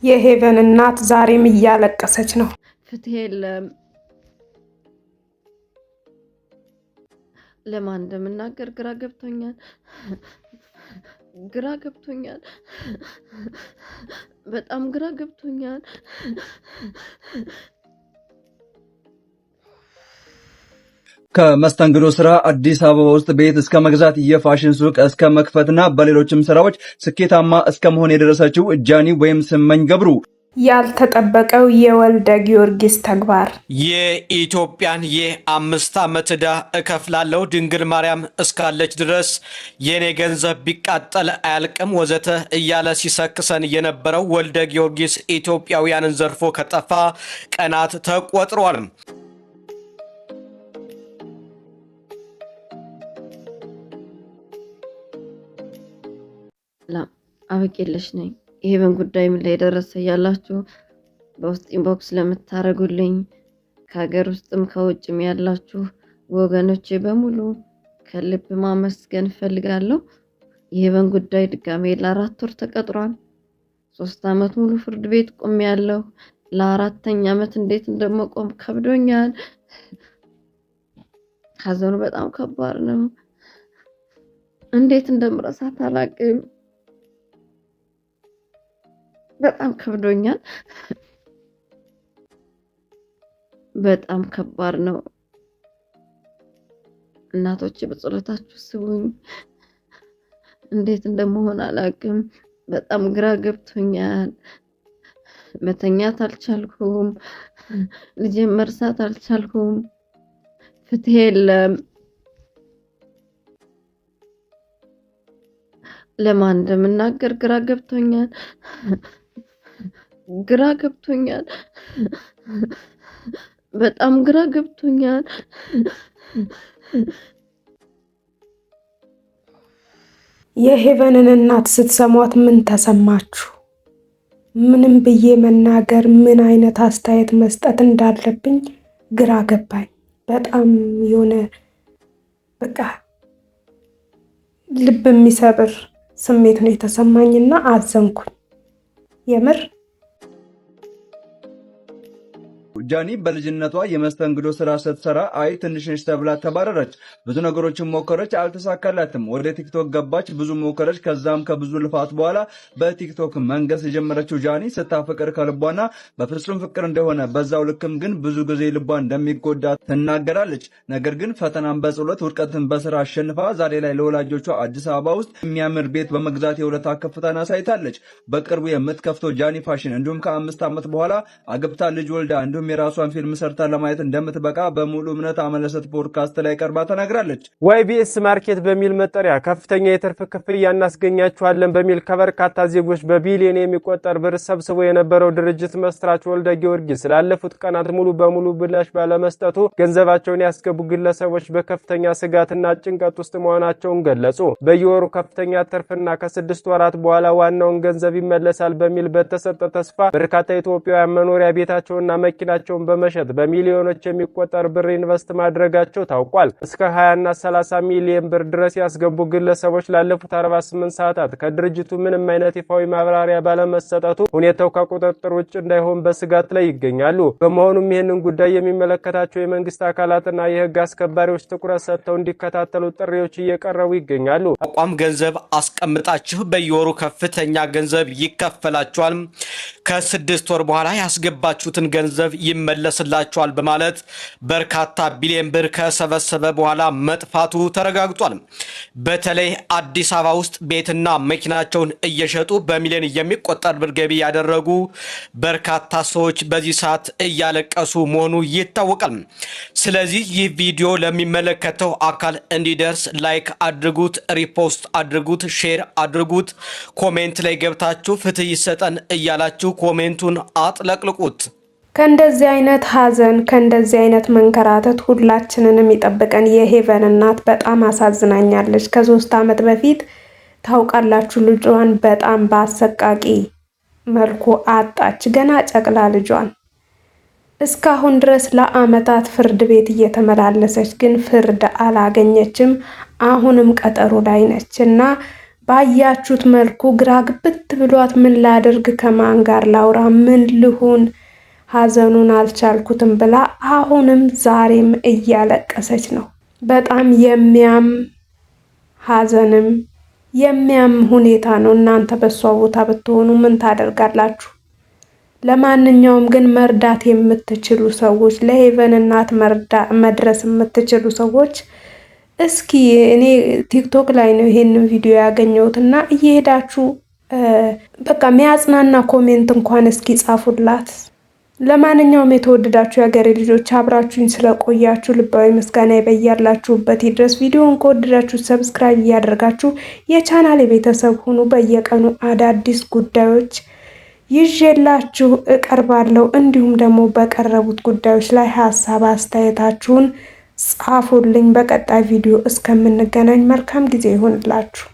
የሄቨን እናት ዛሬም እያለቀሰች ነው። ፍትህ የለም። ለማን እንደምናገር ግራ ገብቶኛል። በጣም ግራ ገብቶኛል። ከመስተንግዶ ስራ አዲስ አበባ ውስጥ ቤት እስከ መግዛት የፋሽን ሱቅ እስከ መክፈትና በሌሎችም ስራዎች ስኬታማ እስከ መሆን የደረሰችው ጃኒ ወይም ስመኝ ገብሩ ያልተጠበቀው የወልደ ጊዮርጊስ ተግባር የኢትዮጵያን የ5 ዓመት ዕዳ እከፍላለሁ ድንግል ማርያም እስካለች ድረስ የኔ ገንዘብ ቢቃጠል አያልቅም ወዘተ እያለ ሲሰክሰን የነበረው ወልደ ጊዮርጊስ ኢትዮጵያውያንን ዘርፎ ከጠፋ ቀናት ተቆጥሯል። አበቄለሽ ነኝ። ይሄን ጉዳይ ምን ላይ ደረሰ ያላችሁ በውስጥ ኢንቦክስ ለምታረጉልኝ ከሀገር ውስጥም ከውጭም ያላችሁ ወገኖቼ በሙሉ ከልብ ማመስገን ፈልጋለሁ። ይሄን ጉዳይ ድጋሜ ለ4 ወር ተቀጥሯል። 3 ዓመት ሙሉ ፍርድ ቤት ቆሜያለሁ። ለ4ኛ ዓመት እንዴት እንደምቆም ከብዶኛል። ሀዘኑ በጣም ከባድ ነው። እንዴት እንደምረሳት አላቅም። በጣም ከብዶኛል። በጣም ከባድ ነው። እናቶቼ በጸሎታችሁ ስቡኝ። እንዴት እንደምሆን አላቅም። በጣም ግራ ገብቶኛል። መተኛት አልቻልኩም። ልጄን መርሳት አልቻልኩም። ፍትህ የለም። ለማን እንደምናገር ግራ ገብቶኛል። በጣም ግራ ገብቶኛል። የሄቨንን እናት ስትሰሟት ምን ተሰማችሁ? ምንም ብዬ መናገር ምን አይነት አስተያየት መስጠት እንዳለብኝ ግራ ገባኝ። በጣም የሆነ በቃ ልብ የሚሰብር ስሜት ነው የተሰማኝና አዘንኩኝ የምር። ጃኒ በልጅነቷ የመስተንግዶ ስራ ስትሰራ አይ ትንሽንሽ ተብላ ተባረረች። ብዙ ነገሮችን ሞከረች፣ አልተሳካላትም። ወደ ቲክቶክ ገባች፣ ብዙ ሞከረች። ከዛም ከብዙ ልፋት በኋላ በቲክቶክ መንገስ የጀመረችው ጃኒ ስታፈቅር ከልቧና በፍጹም ፍቅር እንደሆነ በዛው ልክም ግን ብዙ ጊዜ ልቧ እንደሚጎዳ ትናገራለች። ነገር ግን ፈተናን በጸሎት ውድቀትን በስራ አሸንፋ ዛሬ ላይ ለወላጆቿ አዲስ አበባ ውስጥ የሚያምር ቤት በመግዛት የውለታ ከፍታን አሳይታለች። በቅርቡ የምትከፍተው ጃኒ ፋሽን እንዲሁም ከ5 ዓመት በኋላ አግብታ ልጅ ወልዳ እንዲሁም የራሷን ፊልም ሰርታ ለማየት እንደምትበቃ በሙሉ እምነት አመለሰት ፖድካስት ላይ ቀርባ ተናግራለች። ዋይቢኤስ ማርኬት በሚል መጠሪያ ከፍተኛ የትርፍ ክፍያ እናስገኛችኋለን በሚል ከበርካታ ዜጎች በቢሊዮን የሚቆጠር ብር ሰብስቦ የነበረው ድርጅት መስራች ወልደ ጊዮርጊስ ላለፉት ቀናት ሙሉ በሙሉ ብላሽ ባለመስጠቱ ገንዘባቸውን ያስገቡ ግለሰቦች በከፍተኛ ስጋትና ጭንቀት ውስጥ መሆናቸውን ገለጹ። በየወሩ ከፍተኛ ትርፍና ከ6 ወራት በኋላ ዋናውን ገንዘብ ይመለሳል በሚል በተሰጠ ተስፋ በርካታ ኢትዮጵያውያን መኖሪያ ቤታቸውና መኪና በመሸጥ በሚሊዮኖች የሚቆጠር ብር ኢንቨስት ማድረጋቸው ታውቋል። እስከ 20 እና 30 ሚሊዮን ብር ድረስ ያስገቡ ግለሰቦች ላለፉት 48 ሰዓታት ከድርጅቱ ምንም አይነት ይፋዊ ማብራሪያ ባለመሰጠቱ ሁኔታው ከቁጥጥር ውጭ እንዳይሆን በስጋት ላይ ይገኛሉ። በመሆኑም ይህንን ጉዳይ የሚመለከታቸው የመንግስት አካላትና የህግ አስከባሪዎች ትኩረት ሰጥተው እንዲከታተሉ ጥሪዎች እየቀረቡ ይገኛሉ። አቋም ገንዘብ አስቀምጣችሁ በየወሩ ከፍተኛ ገንዘብ ይከፈላችኋል፣ ከ6 ወር በኋላ ያስገባችሁትን ገንዘብ ይመለስላቸዋል በማለት በርካታ ቢሊዮን ብር ከሰበሰበ በኋላ መጥፋቱ ተረጋግጧል። በተለይ አዲስ አበባ ውስጥ ቤትና መኪናቸውን እየሸጡ በሚሊዮን የሚቆጠር ብር ገቢ ያደረጉ በርካታ ሰዎች በዚህ ሰዓት እያለቀሱ መሆኑ ይታወቃል። ስለዚህ ይህ ቪዲዮ ለሚመለከተው አካል እንዲደርስ ላይክ አድርጉት፣ ሪፖስት አድርጉት፣ ሼር አድርጉት። ኮሜንት ላይ ገብታችሁ ፍትህ ይሰጠን እያላችሁ ኮሜንቱን አጥለቅልቁት። ከእንደዚህ አይነት ሀዘን ከእንደዚህ አይነት መንከራተት ሁላችንንም ይጠብቀን። የሄቨን እናት በጣም አሳዝናኛለች። ከ3 ዓመት በፊት ታውቃላችሁ ልጇን በጣም በአሰቃቂ መልኩ አጣች። ገና ጨቅላ ልጇን እስካሁን ድረስ ለአመታት ፍርድ ቤት እየተመላለሰች ግን ፍርድ አላገኘችም። አሁንም ቀጠሮ ላይ ነች እና ባያችሁት መልኩ ግራ ግብት ብሏት ምን ላድርግ፣ ከማን ጋር ላውራ፣ ምን ልሁን፣ ሀዘኑን አልቻልኩትም ብላ አሁንም ዛሬም እያለቀሰች ነው። በጣም የሚያም ሀዘንም የሚያም ሁኔታ ነው። እናንተ በሷ ቦታ ብትሆኑ ምን ታደርጋላችሁ? ለማንኛውም ግን መርዳት የምትችሉ ሰዎች፣ ለሄቨን እናት መድረስ የምትችሉ ሰዎች እስኪ እኔ ቲክቶክ ላይ ነው ይሄንን ቪዲዮ ያገኘሁት እና እየሄዳችሁ በቃ የሚያጽናና ኮሜንት እንኳን እስኪ ጻፉላት። ለማንኛውም የተወደዳችሁ የሀገሬ ልጆች አብራችሁኝ ስለቆያችሁ ልባዊ ምስጋና ይበያላችሁበት ይድረስ። ቪዲዮውን ከወደዳችሁ ሰብስክራይብ እያደረጋችሁ የቻናል ቤተሰብ ሁኑ። በየቀኑ አዳዲስ ጉዳዮች ይዤላችሁ እቀርባለሁ። እንዲሁም ደግሞ በቀረቡት ጉዳዮች ላይ ሀሳብ አስተያየታችሁን ጻፉልኝ። በቀጣይ ቪዲዮ እስከምንገናኝ መልካም ጊዜ ይሁንላችሁ።